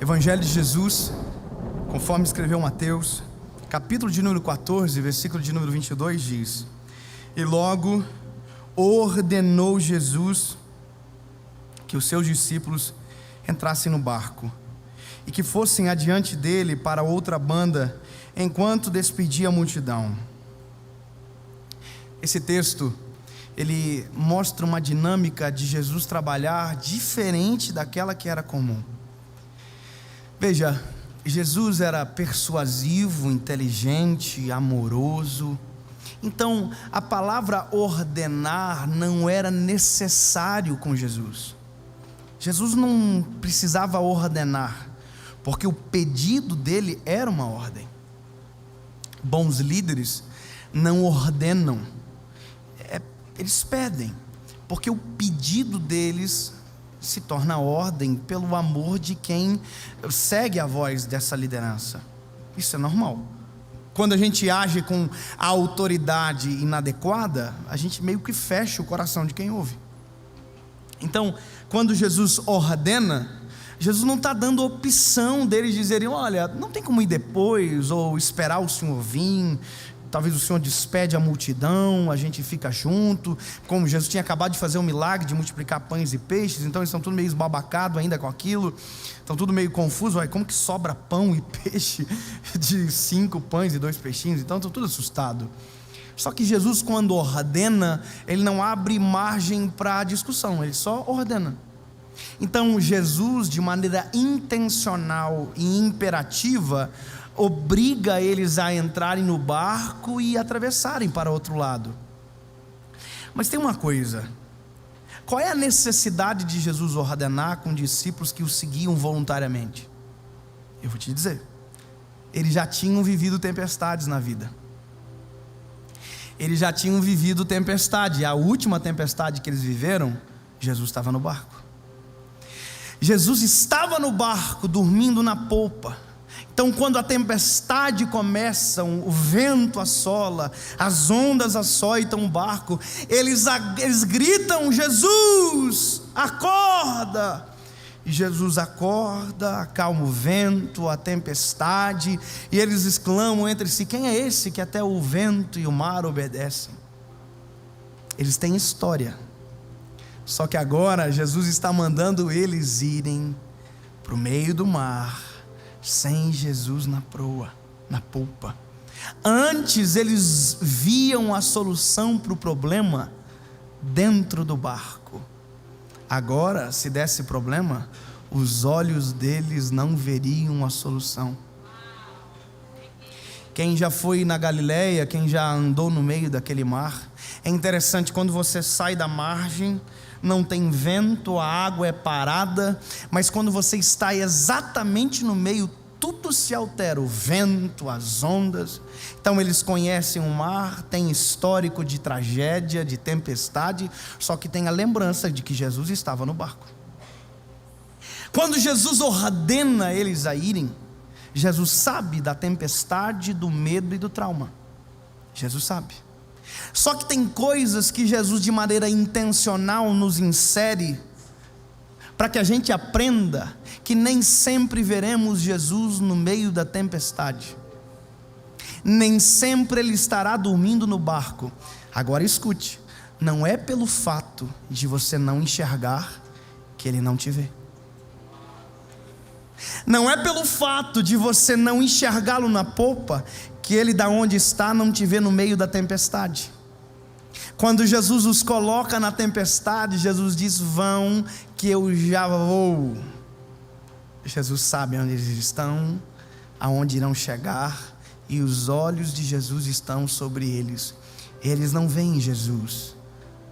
Evangelho de Jesus, conforme escreveu Mateus, capítulo de número 14, versículo de número 22 diz: E logo ordenou Jesus que os seus discípulos entrassem no barco e que fossem adiante dele para outra banda, enquanto despedia a multidão. Esse texto, ele mostra uma dinâmica de Jesus trabalhar diferente daquela que era comum. Veja, Jesus era persuasivo, inteligente, amoroso. Então, a palavra ordenar não era necessário com Jesus. Jesus não precisava ordenar, porque o pedido dele era uma ordem. Bons líderes não ordenam, eles pedem, porque o pedido deles se torna ordem pelo amor de quem segue a voz dessa liderança. Isso é normal. Quando a gente age com a autoridade inadequada, a gente meio que fecha o coração de quem ouve. Então, quando Jesus ordena, Jesus não está dando opção deles dizerem: olha, não tem como ir depois, ou esperar o Senhor vir, talvez o Senhor despede a multidão, a gente fica junto. Como Jesus tinha acabado de fazer um milagre de multiplicar pães e peixes, então eles estão tudo meio esbabacados ainda com aquilo, estão tudo meio confuso. Como que sobra pão e peixe de 5 pães e 2 peixinhos? Então estão tudo assustados. Só que Jesus, quando ordena, ele não abre margem para discussão, ele só ordena. Então Jesus, de maneira intencional e imperativa, obriga eles a entrarem no barco e atravessarem para outro lado. Mas tem uma coisa: qual é a necessidade de Jesus ordenar com discípulos que o seguiam voluntariamente? Eu vou te dizer, eles já tinham vivido tempestades na vida. Eles já tinham vivido tempestade. A última tempestade que eles viveram, Jesus estava no barco. Jesus estava no barco, dormindo na polpa. Então, quando a tempestade começa, o vento assola, as ondas açoitam o barco, eles gritam: Jesus, acorda! E Jesus acorda, acalma o vento, a tempestade, e eles exclamam entre si: quem é esse que até o vento e o mar obedecem? Eles têm história, só que agora Jesus está mandando eles irem para o meio do mar, sem Jesus na proa, na polpa. Antes eles viam a solução para o problema dentro do barco. Agora, se desse problema, os olhos deles não veriam a solução. Quem já foi na Galileia, quem já andou no meio daquele mar, é interessante, quando você sai da margem, não tem vento, a água é parada, mas quando você está exatamente no meio, tudo se altera, o vento, as ondas. Então eles conhecem o mar, tem histórico de tragédia, de tempestade, só que tem a lembrança de que Jesus estava no barco. Quando Jesus ordena eles a irem, Jesus sabe da tempestade, do medo e do trauma. Jesus sabe. Só que tem coisas que Jesus, de maneira intencional, nos insere para que a gente aprenda que nem sempre veremos Jesus no meio da tempestade. Nem sempre Ele estará dormindo no barco. Agora escute, não é pelo fato de você não enxergar que Ele não te vê. Não é pelo fato de você não enxergá-lo na polpa que Ele, da onde está, não te vê no meio da tempestade. Quando Jesus os coloca na tempestade, Jesus diz: vão, que eu já vou. Jesus sabe onde eles estão, aonde irão chegar, e os olhos de Jesus estão sobre eles. Eles não veem Jesus,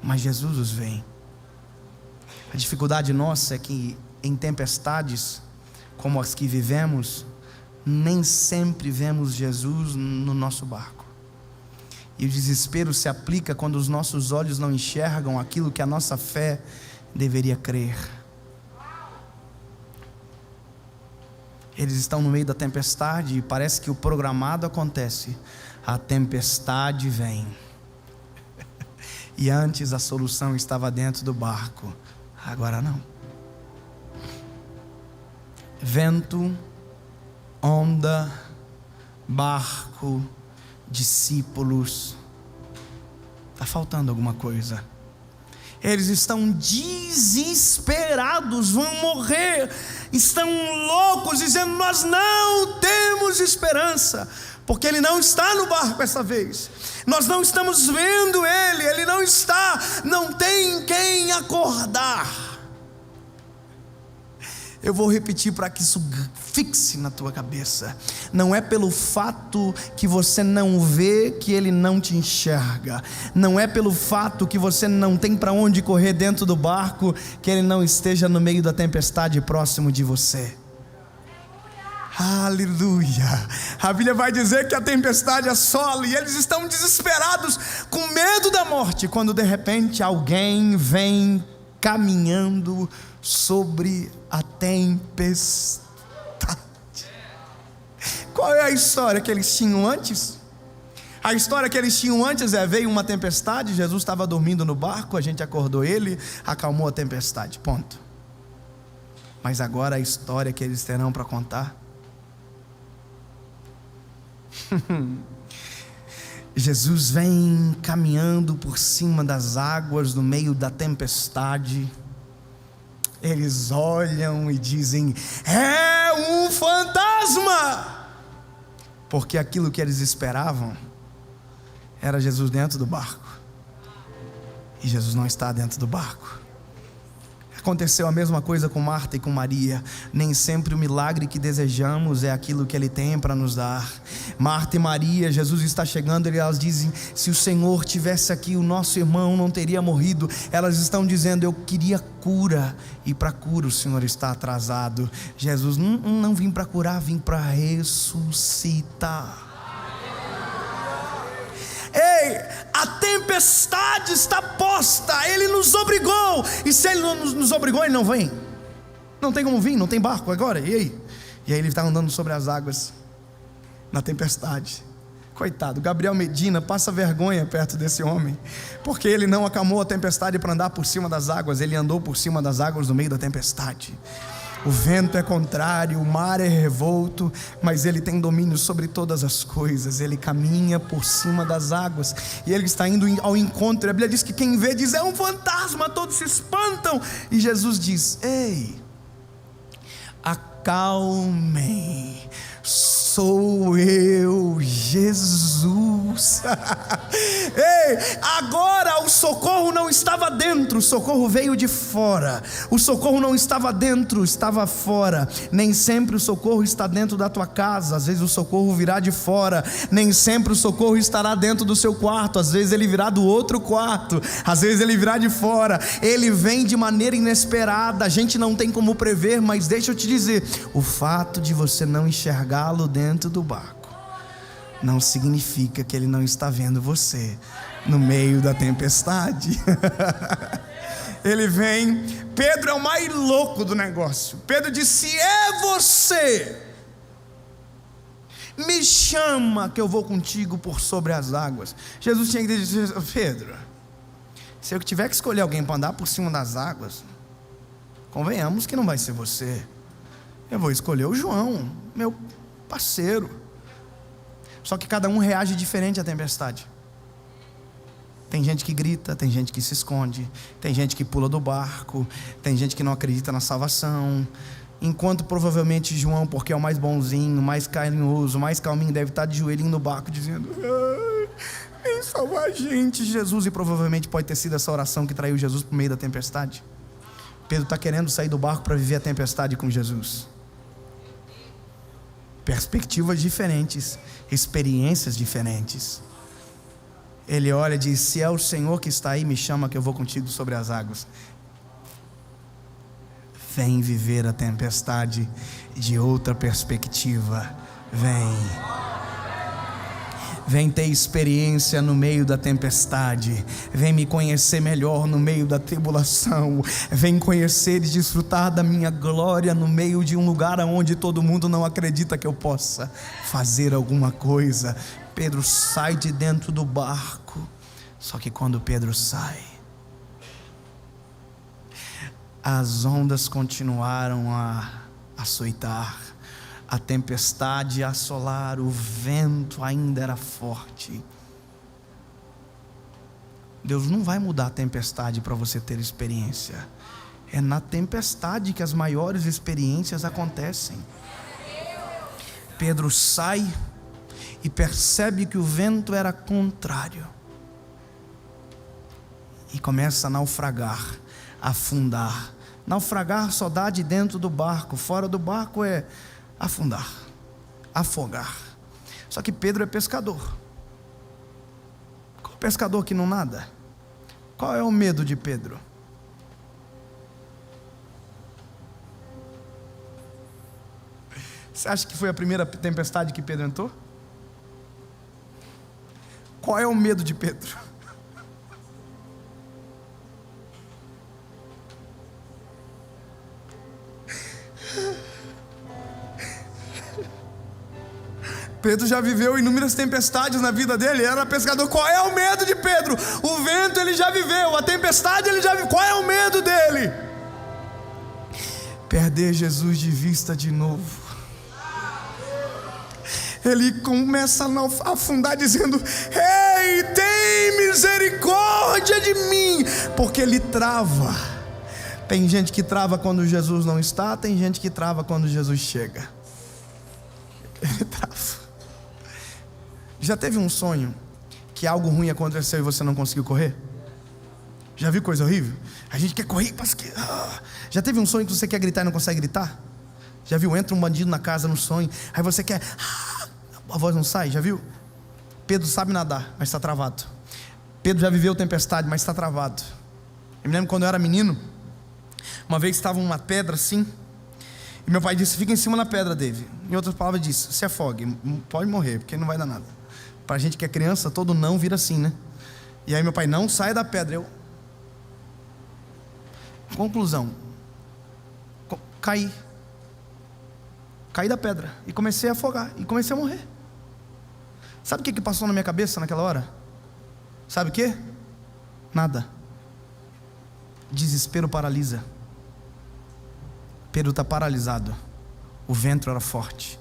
mas Jesus os vê. A dificuldade nossa é que em tempestades como as que vivemos, nem sempre vemos Jesus no nosso barco. E o desespero se aplica quando os nossos olhos não enxergam aquilo que a nossa fé deveria crer. Eles estão no meio da tempestade e parece que o programado acontece. A tempestade vem. E antes a solução estava dentro do barco, agora não. Vento, onda, barco, discípulos. Está faltando alguma coisa. Eles estão desesperados, vão morrer, estão loucos, dizendo: nós não temos esperança, porque ele não está no barco essa vez. Nós não estamos vendo ele não está, não tem quem acordar. Eu vou repetir para que isso fixe na tua cabeça. Não é pelo fato que você não vê que ele não te enxerga. Não é pelo fato que você não tem para onde correr dentro do barco que ele não esteja no meio da tempestade próximo de você. Aleluia. A Bíblia vai dizer que a tempestade assola e eles estão desesperados, com medo da morte, quando de repente alguém vem caminhando sobre a tempestade. Qual é a história que eles tinham antes? A história que eles tinham antes veio uma tempestade, Jesus estava dormindo no barco, a gente acordou ele, acalmou a tempestade, ponto. Mas agora a história que eles terão para contar. Jesus vem caminhando por cima das águas no meio da tempestade. Eles olham e dizem: é um fantasma, porque aquilo que eles esperavam era Jesus dentro do barco, e Jesus não está dentro do barco. Aconteceu a mesma coisa com Marta e com Maria. Nem sempre o milagre que desejamos é aquilo que Ele tem para nos dar. Marta e Maria, Jesus está chegando e elas dizem: se o Senhor tivesse aqui, o nosso irmão não teria morrido. Elas estão dizendo: eu queria cura, e para cura o Senhor está atrasado. Jesus: não vim para curar, vim para ressuscitar. Ei, a tempestade está posta, Ele nos obrigou, e se Ele não nos obrigou, Ele não vem, não tem como vir, não tem barco agora, e aí? E aí Ele está andando sobre as águas, na tempestade. Coitado, Gabriel Medina passa vergonha perto desse homem, porque ele não acalmou a tempestade para andar por cima das águas, ele andou por cima das águas no meio da tempestade. O vento é contrário, o mar é revolto, mas Ele tem domínio sobre todas as coisas. Ele caminha por cima das águas, e Ele está indo ao encontro. A Bíblia diz que quem vê diz: é um fantasma, todos se espantam. E Jesus diz: ei, acalmem, sou eu, Jesus. Ei, agora o socorro não estava dentro, o socorro veio de fora. O socorro não estava dentro, estava fora. Nem sempre o socorro está dentro da tua casa, às vezes o socorro virá de fora. Nem sempre o socorro estará dentro do seu quarto, às vezes ele virá do outro quarto, às vezes ele virá de fora. Ele vem de maneira inesperada, a gente não tem como prever. Mas deixa eu te dizer, o fato de você não enxergá-lo dentro do barco não significa que Ele não está vendo você no meio da tempestade. Ele vem. Pedro é o mais louco do negócio. Pedro disse: se é você, me chama que eu vou contigo por sobre as águas. Jesus tinha que dizer: Pedro, se eu tiver que escolher alguém para andar por cima das águas, convenhamos que não vai ser você. Eu vou escolher o João, meu parceiro. Só que cada um reage diferente à tempestade. Tem gente que grita, tem gente que se esconde, tem gente que pula do barco, tem gente que não acredita na salvação. Enquanto provavelmente João, porque é o mais bonzinho, mais carinhoso, mais calminho, deve estar de joelhinho no barco dizendo: vem salvar a gente, Jesus. E provavelmente pode ter sido essa oração que traiu Jesus por meio da tempestade. Pedro está querendo sair do barco para viver a tempestade com Jesus. Perspectivas diferentes, experiências diferentes. Ele olha e diz: se é o Senhor que está aí, me chama que eu vou contigo sobre as águas. Vem viver a tempestade de outra perspectiva. Vem ter experiência no meio da tempestade. Vem me conhecer melhor no meio da tribulação. Vem conhecer e desfrutar da minha glória no meio de um lugar onde todo mundo não acredita que eu possa fazer alguma coisa. Pedro sai de dentro do barco. Só que quando Pedro sai, as ondas continuaram a açoitar, a tempestade assolar, o vento ainda era forte. Deus não vai mudar a tempestade para você ter experiência. É na tempestade que as maiores experiências acontecem. Pedro sai e percebe que o vento era contrário. E começa a naufragar, a afundar. Naufragar só dá de dentro do barco, fora do barco é afundar, afogar. Só que Pedro é pescador. Qual pescador que não nada? Qual é o medo de Pedro? Você acha que foi a primeira tempestade que Pedro entrou? Qual é o medo de Pedro? Pedro já viveu inúmeras tempestades na vida dele, era pescador. Qual é o medo de Pedro? O vento ele já viveu, a tempestade ele já viveu. Qual é o medo dele? Perder Jesus de vista de novo. Ele começa a afundar dizendo: ei, tem misericórdia de mim, porque ele trava. Tem gente que trava quando Jesus não está, tem gente que trava quando Jesus chega. Ele trava. Já teve um sonho que algo ruim aconteceu e você não conseguiu correr? Já viu coisa horrível? A gente quer correr, mas que... Já teve um sonho que você quer gritar e não consegue gritar? Já viu? Entra um bandido na casa no sonho, aí você quer... A voz não sai, já viu? Pedro sabe nadar, mas está travado. Pedro já viveu tempestade, mas está travado. Eu me lembro quando eu era menino, uma vez estava uma pedra assim, e meu pai disse: fica em cima da pedra, David. Em outras palavras disse: se afogue, pode morrer, porque não vai dar nada. Para a gente que é criança, todo não vira assim, né? E aí meu pai: não, saia da pedra. Conclusão, caí da pedra e comecei a afogar e comecei a morrer. Sabe o que passou na minha cabeça naquela hora? Sabe o que? Nada. Desespero paralisa. Pedro está paralisado. O vento era forte.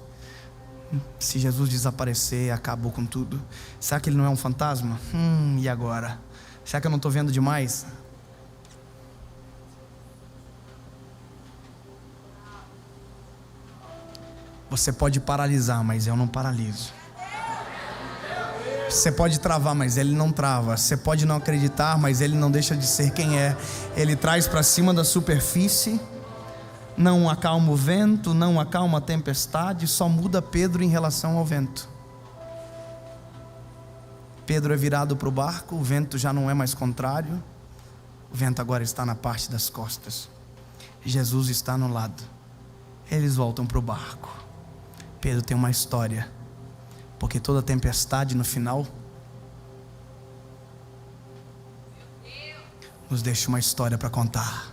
Se Jesus desaparecer, acabou com tudo. Será que ele não é um fantasma? E agora? Será que eu não estou vendo demais? Você pode paralisar, mas eu não paraliso. Você pode travar, mas Ele não trava. Você pode não acreditar, mas Ele não deixa de ser quem é. Ele traz para cima da superfície. Não acalma o vento, não acalma a tempestade. Só muda Pedro em relação ao vento. Pedro é virado para o barco. O vento já não é mais contrário. O vento agora está na parte das costas. Jesus está no lado. Eles voltam para o barco. Pedro tem uma história, porque toda tempestade no final nos deixa uma história para contar.